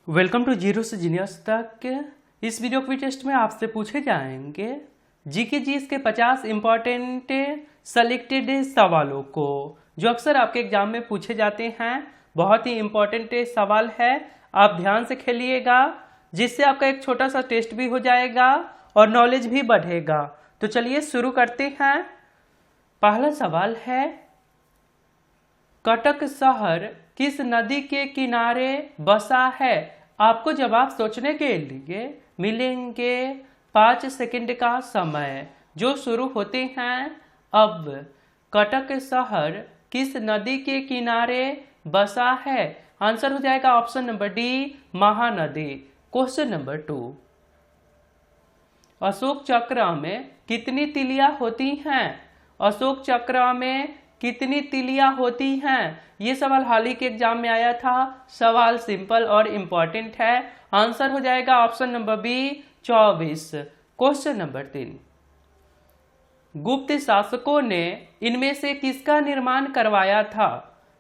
Welcome to zero से genius तक। इस वीडियो क्विज टेस्ट में आपसे पूछे जाएंगे जीके जीएस के 50 इंपॉर्टेंट सेलेक्टेड सवालों को जो अक्सर आपके एग्जाम में पूछे जाते हैं। बहुत ही इंपॉर्टेंट सवाल है, आप ध्यान से खेलिएगा जिससे आपका एक छोटा सा टेस्ट भी हो जाएगा और नॉलेज भी बढ़ेगा। तो चलिए शुरू करते हैं। पहला सवाल है, कटक शहर किस नदी के किनारे बसा है? आपको जवाब सोचने के लिए मिलेंगे 5 सेकंड का समय जो शुरू होते हैं अब। कटक शहर किस नदी के किनारे बसा है? आंसर हो जाएगा option number D, Mahanadi. Question number 2, Ashok चक्र में कितनी तिलियां होती हैं? अशोक चक्र में कितनी तिलियां होती हैं? ये सवाल हाल ही के एग्जाम में आया था। सवाल सिंपल और इंपॉर्टेंट है। आंसर हो जाएगा option number B, 24। Question number 3, गुप्त शासकों ने इनमें से किसका निर्माण करवाया था?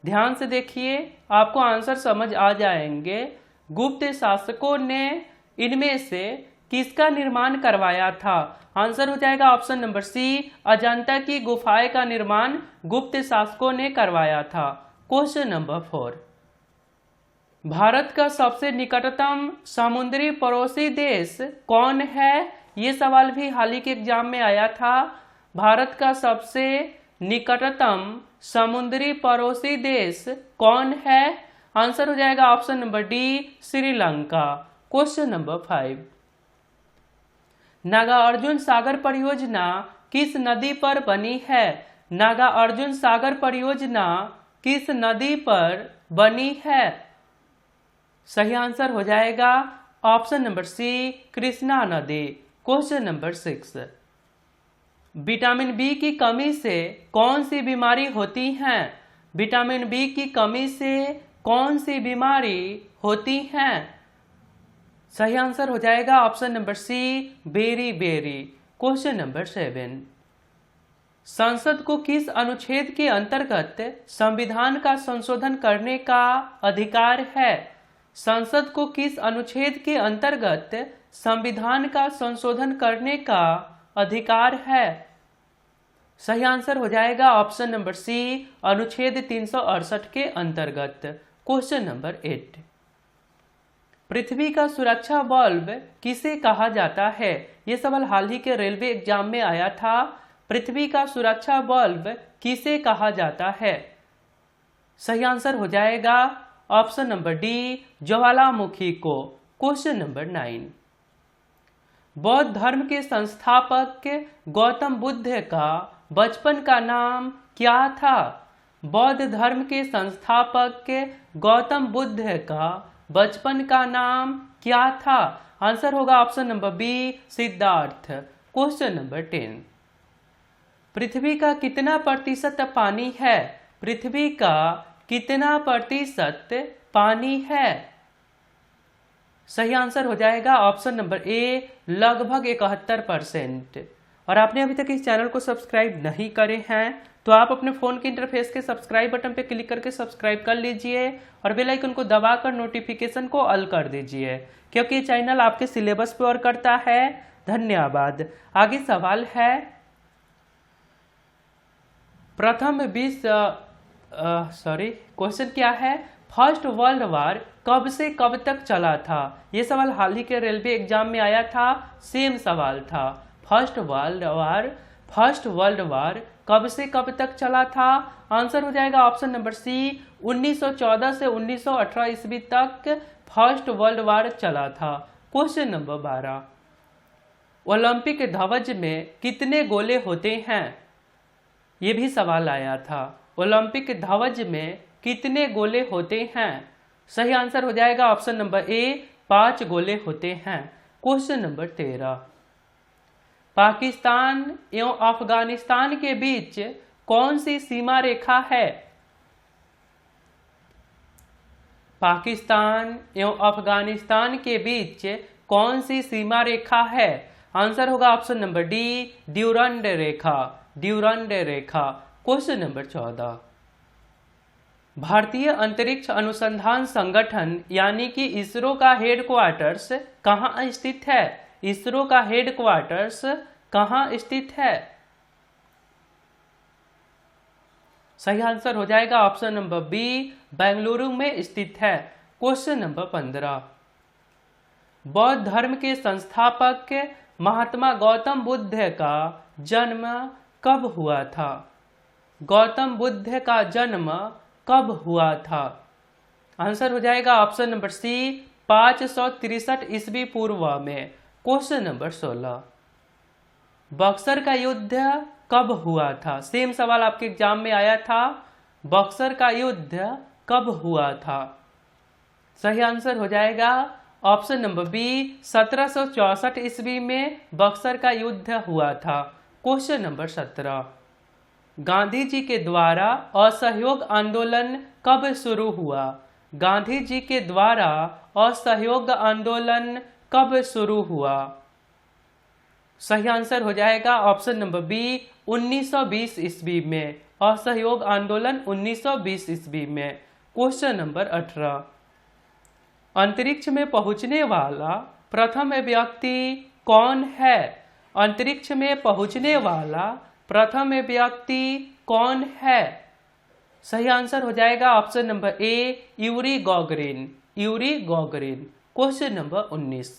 ध्यान से देखिए, आपको आंसर समझ आ जाएंगे। गुप्त शासकों ने इनमें से किसका निर्माण करवाया था? आंसर हो जाएगा ऑप्शन नंबर सी, अजंता की गुफाएं का निर्माण गुप्त शासकों ने करवाया था। क्वेश्चन नंबर 4, भारत का सबसे निकटतम समुद्री पड़ोसी देश कौन है? ये सवाल भी हाल ही के एग्जाम में आया था। भारत का सबसे निकटतम समुद्री पड़ोसी देश कौन है? आंसर हो जाएगा option number D, Sri Lanka. Question number 5, Nagarjuna Sagar परियोजना किस नदी पर बनी है? नागार्जुन सागर परियोजना किस नदी पर बनी है? सही आंसर हो जाएगा ऑप्शन नंबर सी, कृष्णा नदी। क्वेश्चन नंबर 6, विटामिन बी की कमी से कौन सी बीमारी होती है? विटामिन बी की कमी से कौन सी बीमारी होती है? सही आंसर हो जाएगा option number C, beriberi. Question number 7, संसद को किस अनुच्छेद के अंतर्गत संविधान का संशोधन करने का अधिकार है? संसद को किस अनुच्छेद के अंतर्गत संविधान का संशोधन करने का अधिकार है? सही आंसर हो जाएगा ऑप्शन नंबर सी, अनुच्छेद 368 के अंतर्गत। क्वेश्चन नंबर 8, पृथ्वी का सुरक्षा बल्ब किसे कहा जाता है? यह सवाल हाल ही के रेलवे एग्जाम में आया था। पृथ्वी का सुरक्षा बल्ब किसे कहा जाता है? सही आंसर हो जाएगा ऑप्शन नंबर डी, ज्वालामुखी को। क्वेश्चन नंबर 9, बौद्ध धर्म के संस्थापक गौतम बुद्ध का बचपन का नाम क्या था? बौद्ध धर्म के संस्थापक गौतम बुद्ध का बचपन का नाम क्या था? आंसर होगा option number B, Siddhartha. Question number 10, पृथ्वी का कितना प्रतिशत पानी है? पृथ्वी का कितना प्रतिशत पानी है? सही आंसर हो जाएगा ऑप्शन नंबर ए, लगभग 71%। और आपने अभी तक इस चैनल को सब्सक्राइब नहीं करे हैं तो आप अपने फोन के इंटरफेस के सब्सक्राइब बटन पे क्लिक करके सब्सक्राइब कर लीजिए और बेल आइकन को दबाकर नोटिफिकेशन को ऑल कर दीजिए, क्योंकि ये चैनल आपके सिलेबस पे और करता है। धन्यवाद। आगे सवाल है, क्वेश्चन क्या है, फर्स्ट वर्ल्ड वार कब से कब तक चला था? ये सवाल हाल ही के रेलवे एग्जाम में आया था। सेम सवाल था। फर्स्ट वर्ल्ड वार कब से कब तक चला था? आंसर हो जाएगा ऑप्शन नंबर सी, 1914 से 1918 ईस्वी तक फर्स्ट वर्ल्ड वार चला था। क्वेश्चन नंबर 12, ओलंपिक ध्वज में कितने गोले होते हैं? ये भी सवाल आया था। ओलंपिक ध्वज में कितने गोले होते हैं? सही आंसर हो जाएगा ऑप्शन नंबर ए, 5 गोले होते हैं। क्वेश्चन नंबर 13, पाकिस्तान एवं अफगानिस्तान के बीच कौन सी सीमा रेखा है? पाकिस्तान एवं अफगानिस्तान के बीच कौन सी सीमा रेखा है? आंसर होगा ऑप्शन नंबर डी, ड्यूरंड रेखा। ड्यूरंड रेखा। क्वेश्चन नंबर 14, भारतीय अंतरिक्ष अनुसंधान संगठन यानी कि इसरो का हेडक्वार्टर्स कहाँ स्थित है? इसरो का हेडक्वार्टर्स कहाँ स्थित है? सही आंसर हो जाएगा ऑप्शन नंबर बी, बेंगलुरु में स्थित है। क्वेश्चन नंबर 15, बौद्ध धर्म के संस्थापक महात्मा गौतम बुद्ध का जन्म कब हुआ था? गौतम बुद्ध का जन्म कब हुआ था? आंसर हो जाएगा ऑप्शन नंबर सी, 563 ईस्वी पूर्व में। क्वेश्चन नंबर 16, बक्सर का युद्ध कब हुआ था? सेम सवाल आपके एग्जाम में आया था। बक्सर का युद्ध कब हुआ था? सही आंसर हो जाएगा ऑप्शन नंबर बी, 1764 ईस्वी में बक्सर का युद्ध हुआ था। क्वेश्चन नंबर 17, गांधी जी के द्वारा असहयोग आंदोलन कब शुरू हुआ? गांधी जी के द्वारा असहयोग आंदोलन कब शुरू हुआ? सही आंसर हो जाएगा ऑप्शन नंबर बी, 1920 ईस्वी में। असहयोग आंदोलन 1920 ईस्वी में। क्वेश्चन नंबर 18, अंतरिक्ष में पहुंचने वाला प्रथम व्यक्ति कौन है? अंतरिक्ष में पहुंचने वाला प्रथम व्यक्ति कौन है? सही आंसर हो जाएगा option number A, Yuri Gagarin. Yuri Gagarin. Question number 19,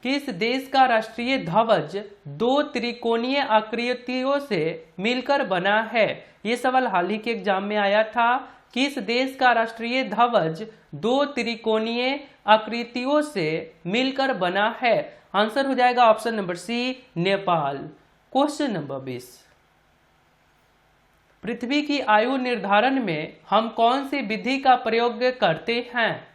किस देश का राष्ट्रीय ध्वज दो त्रिकोणीय आकृतियों से मिलकर बना है? ये सवाल हाल ही के एग्जाम में आया था। किस देश का राष्ट्रीय ध्वज दो त्रिकोणीय आकृतियों से मिलकर बना है? आंसर हो जाएगा option number C, Nepal. Question number 20, पृथ्वी की आयु निर्धारण में हम कौन सी विधि का प्रयोग करते हैं?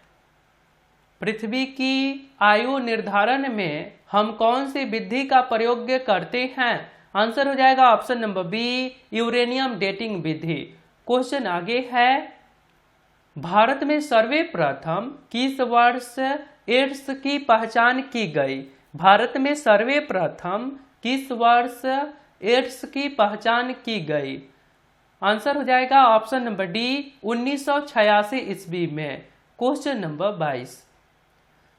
पृथ्वी की आयु निर्धारण में हम कौन सी विधि का प्रयोग करते हैं? आंसर हो जाएगा option number B, uranium dating विधि। क्वेश्चन आगे है, भारत में सर्वप्रथम किस वर्ष एड्स की पहचान की गई? भारत में सर्वप्रथम किस वर्ष एड्स की पहचान की गई? आंसर हो जाएगा ऑप्शन नंबर डी, 1986 ईस्वी में। क्वेश्चन नंबर 22,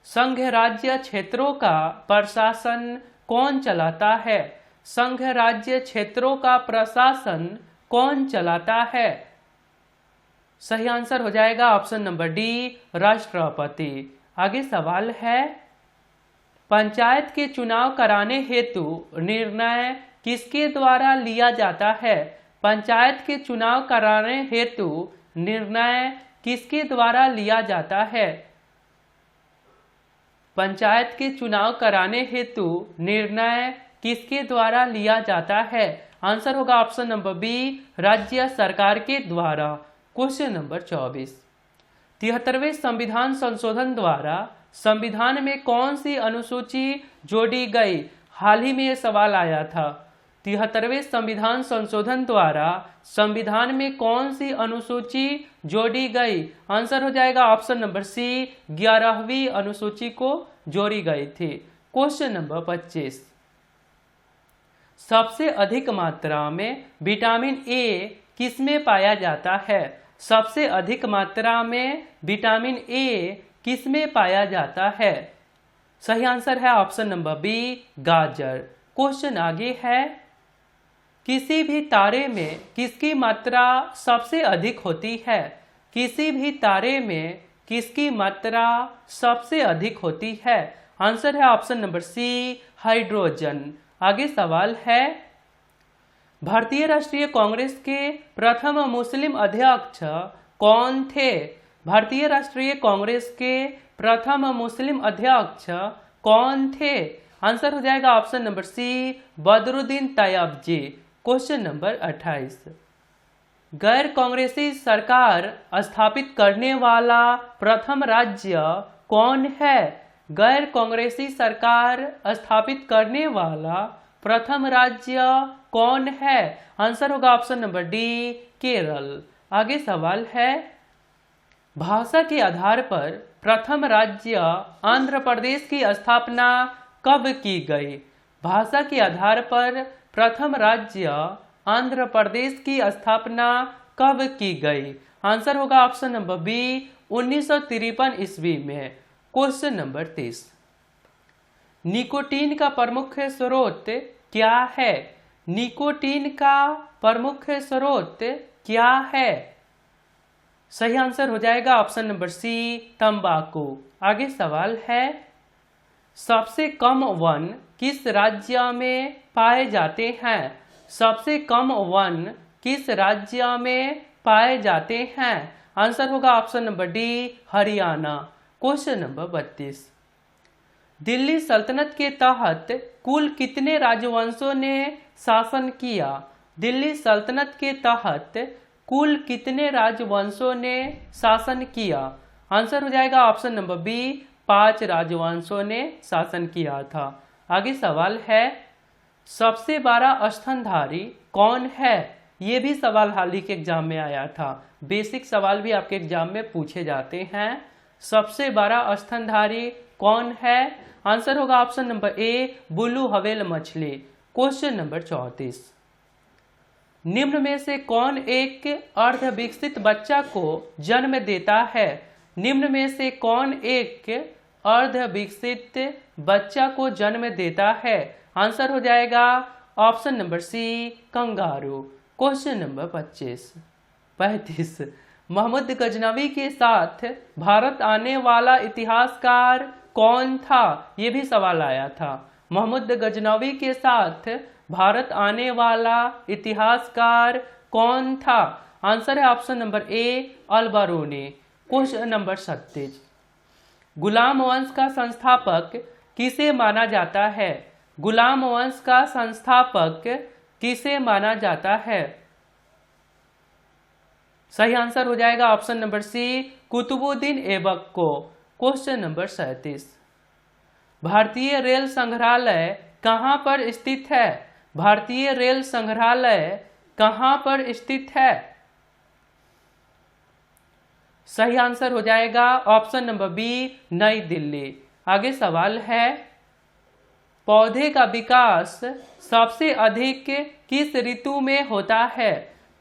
संघ राज्य क्षेत्रों का प्रशासन कौन चलाता है? संघ राज्य क्षेत्रों का प्रशासन कौन चलाता है? सही आंसर हो जाएगा ऑप्शन नंबर डी, राष्ट्रपति। आगे सवाल है, पंचायत के चुनाव कराने हेतु निर्णय किसके द्वारा लिया जाता है? पंचायत के चुनाव कराने हेतु निर्णय किसके द्वारा लिया जाता है? पंचायत के चुनाव कराने हेतु निर्णय किसके द्वारा लिया जाता है? आंसर होगा ऑप्शन नंबर बी, राज्य सरकार के द्वारा। क्वेश्चन नंबर 24, 73वें संविधान संशोधन द्वारा संविधान में कौन सी अनुसूची जोड़ी गई? हाल ही में यह सवाल आया था। 73वें संविधान संशोधन द्वारा संविधान में कौन सी अनुसूची जोड़ी गई? आंसर हो जाएगा ऑप्शन नंबर सी, 11वीं अनुसूची को जोड़ी गई थी। क्वेश्चन नंबर 25, सबसे अधिक मात्रा में विटामिन ए किसमें पाया जाता है? सबसे अधिक मात्रा में विटामिन ए किसमें पाया जाता है? सही आंसर है ऑप्शन नंबर बी, गाजर। क्वेश्चन आगे है, किसी भी तारे में किसकी मात्रा सबसे अधिक होती है? किसी भी तारे में किसकी मात्रा सबसे अधिक होती है? आंसर है ऑप्शन नंबर सी, हाइड्रोजन। आगे सवाल है, भारतीय राष्ट्रीय कांग्रेस के प्रथम मुस्लिम अध्यक्ष कौन थे? भारतीय राष्ट्रीय कांग्रेस के प्रथम मुस्लिम अध्यक्ष कौन थे? आंसर हो जाएगा option number C, Badruddin Tyabji. Question number 28, गैर कांग्रेसी सरकार स्थापित करने वाला प्रथम राज्य कौन है? गैर कांग्रेसी सरकार स्थापित करने वाला प्रथम राज्य कौन है? आंसर होगा ऑप्शन नंबर डी, केरल। आगे सवाल है, भाषा के आधार पर प्रथम राज्य आंध्र प्रदेश की स्थापना कब की गई? भाषा के आधार पर प्रथम राज्य आंध्र प्रदेश की स्थापना कब की गई? आंसर होगा ऑप्शन नंबर बी 1953 ईस्वी में। क्वेश्चन नंबर 30, निकोटीन का प्रमुख स्रोत क्या है? निकोटीन का प्रमुख स्रोत क्या है? सही आंसर हो जाएगा ऑप्शन नंबर सी तंबाकू। आगे सवाल है, सबसे कम वन किस राज्य में पाए जाते हैं? सबसे कम वन किस राज्य में पाए जाते हैं? आंसर होगा option number D Haryana. Question number 32, Delhi सल्तनत के तहत कुल कितने राजवंशों ने शासन किया? दिल्ली सल्तनत के तहत कुल कितने राजवंशों ने शासन किया? आंसर हो जाएगा ऑप्शन नंबर बी 5 राजवंशों ने शासन किया था। आगे सवाल है, सबसे बड़ा स्तनधारी कौन है? ये भी सवाल हाल ही के एग्जाम में आया था। बेसिक सवाल भी आपके एग्जाम में पूछे जाते हैं। सबसे बड़ा स्तनधारी कौन है? आंसर होगा ऑप्शन नंबर ए ब्लू व्हेल मछली। क्वेश्चन नंबर 34, निम्न में से कौन एक अर्ध विकसित बच्चा को जन्म देता है? निम्न में से कौन एक अर्ध विकसित बच्चा को जन्म देता है? आंसर हो जाएगा option number C kangaroo. Question number 35, Mohammad Ghaznavi के साथ भारत आने वाला इतिहासकार कौन था? ये भी सवाल आया था। मोहम्मद गजनवी के साथ भारत आने वाला इतिहासकार कौन था? आंसर है option number A Al Biruni. Question number 37, गुलाम वंश का संस्थापक किसे माना जाता है? गुलाम वंश का संस्थापक किसे माना जाता है? सही आंसर हो जाएगा option number C Qutubuddin Aibak को। क्वेश्चन नंबर 37, भारतीय रेल संग्रहालय कहाँ पर स्थित है? भारतीय रेल संग्रहालय कहाँ पर स्थित है? सही आंसर हो जाएगा ऑप्शन नंबर बी नई दिल्ली। आगे सवाल है, पौधे का विकास सबसे अधिक किस ऋतु में होता है?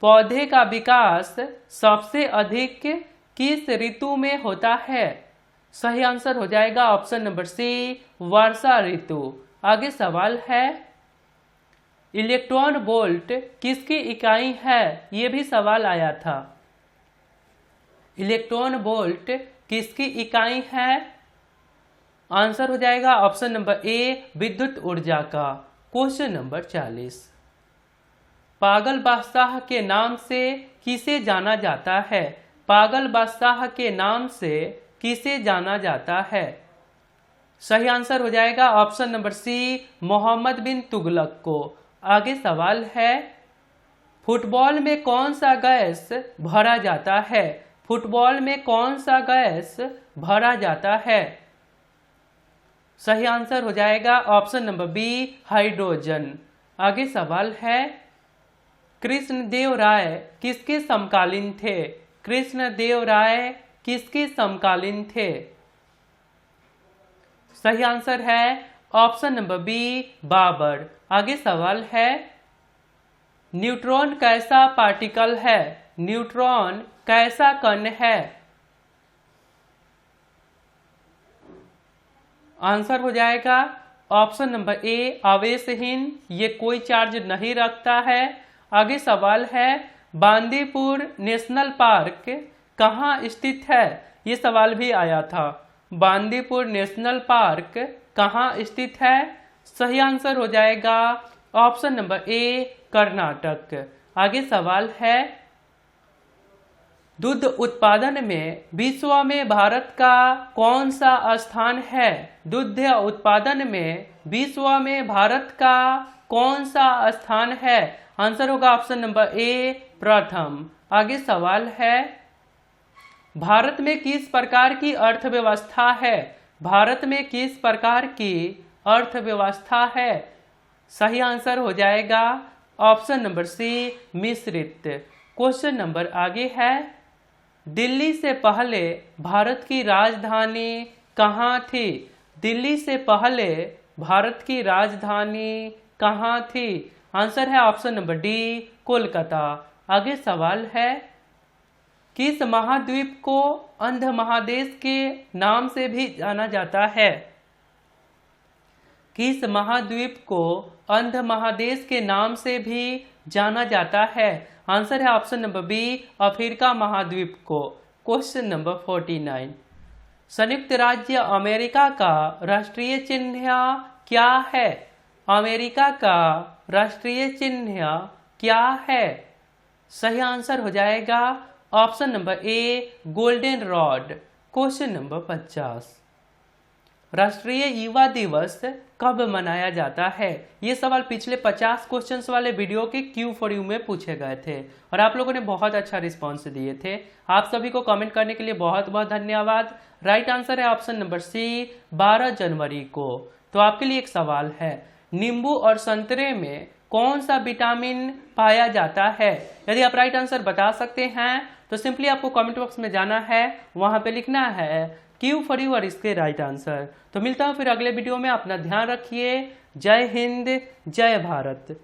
पौधे का विकास सबसे अधिक किस ऋतु में होता है? सही आंसर हो जाएगा ऑप्शन नंबर सी वर्षा ऋतु। आगे सवाल है, इलेक्ट्रॉन वोल्ट किसकी इकाई है? ये भी सवाल आया था। इलेक्ट्रॉन वोल्ट किसकी इकाई है? आंसर हो जाएगा ऑप्शन नंबर ए विद्युत ऊर्जा का। क्वेश्चन नंबर 40, पागल बादशाह के नाम से किसे जाना जाता है? पागल बादशाह के नाम से किसे जाना जाता है? सही आंसर हो जाएगा ऑप्शन नंबर सी मोहम्मद बिन तुगलक को। आगे सवाल है, फुटबॉल में कौन सा गैस भरा जाता है? फुटबॉल में कौन सा गैस भरा जाता है? सही आंसर हो जाएगा ऑप्शन नंबर बी हाइड्रोजन। आगे सवाल है, कृष्णदेव राय किसके समकालीन थे? कृष्णदेव राय किसके समकालीन थे? सही आंसर है ऑप्शन नंबर बी बाबर। आगे सवाल है, न्यूट्रॉन कैसा पार्टिकल है? न्यूट्रॉन कैसा कण है? आंसर हो जाएगा ऑप्शन नंबर ए आवेशहीन, ये कोई चार्ज नहीं रखता है। आगे सवाल है, बांदीपुर नेशनल पार्क कहाँ स्थित है? ये सवाल भी आया था। बांदीपुर नेशनल पार्क कहाँ स्थित है? सही आंसर हो जाएगा ऑप्शन नंबर ए कर्नाटक। आगे सवाल है, दूध उत्पादन में विश्व में भारत का कौन सा स्थान है? दूध उत्पादन में विश्व में भारत का कौन सा स्थान है? आंसर होगा ऑप्शन नंबर ए प्रथम। आगे सवाल है, भारत में किस प्रकार की अर्थव्यवस्था है? भारत में किस प्रकार की अर्थव्यवस्था है? सही आंसर हो जाएगा ऑप्शन नंबर सी मिश्रित। क्वेश्चन नंबर आगे है, दिल्ली से पहले भारत की राजधानी कहाँ थी? दिल्ली से पहले भारत की राजधानी कहाँ थी? आंसर है ऑप्शन नंबर डी कोलकाता। आगे सवाल है, किस महाद्वीप को अंध महादेश के नाम से भी जाना जाता है? किस महाद्वीप को अंध महादेश के नाम से भी जाना जाता है? आंसर है ऑप्शन नंबर बी, अफ्रीका महाद्वीप को। क्वेश्चन नंबर 49, संयुक्त राज्य अमेरिका का राष्ट्रीय चिन्ह क्या है? अमेरिका का राष्ट्रीय चिन्ह क्या है? सही आंसर हो जाएगा ऑप्शन नंबर ए, गोल्डन रॉड। क्वेश्चन नंबर 50, राष्ट्रीय युवा दिवस कब मनाया जाता है? ये सवाल पिछले 50 क्वेश्चंस वाले वीडियो के क्यू फॉर यू में पूछे गए थे और आप लोगों ने बहुत अच्छा रिस्पॉन्स दिए थे। आप सभी को कमेंट करने के लिए बहुत बहुत धन्यवाद। राइट आंसर है ऑप्शन नंबर सी, 12 जनवरी को। तो आपके लिए एक सवाल है, नींबू और संतरे में कौन सा विटामिन पाया जाता है? यदि आप राइट आंसर बता सकते हैं तो सिंपली आपको कमेंट बॉक्स में जाना है, वहां पे लिखना है क्यू फॉर यू और इसके राइट आंसर। तो मिलता हूं फिर अगले वीडियो में। अपना ध्यान रखिए। जय हिंद, जय भारत।